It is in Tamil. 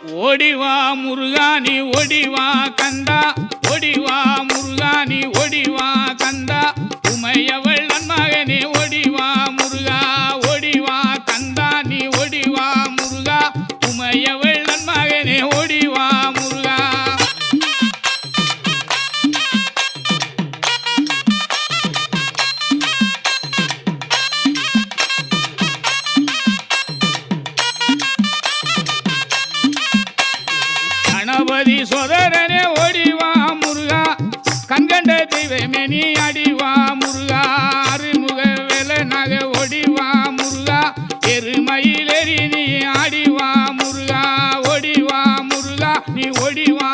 ஓடிவா முருகா நீ ஓடிவா கந்தா, ஓடிவா முருகா நீ ஓடிவா கந்தா, உமையவள் நன்மகனே ஓடிவா முருகா, ஓடிவா கந்தா நீ ஓடிவா முருகா, உமையவள் நன்மகனே ஓடிவா முருகா. கணபதி சோதரனே ஓடிவா முருகா, கண்கண்ட தெய்வமே நீ அடிவா முருகா, அருமுக வேலனாக ஓடிவா முருகா, எருமையிலேறி நீ ஆடிவா முருகா, ஓடிவா முருகா நீ ஓடிவா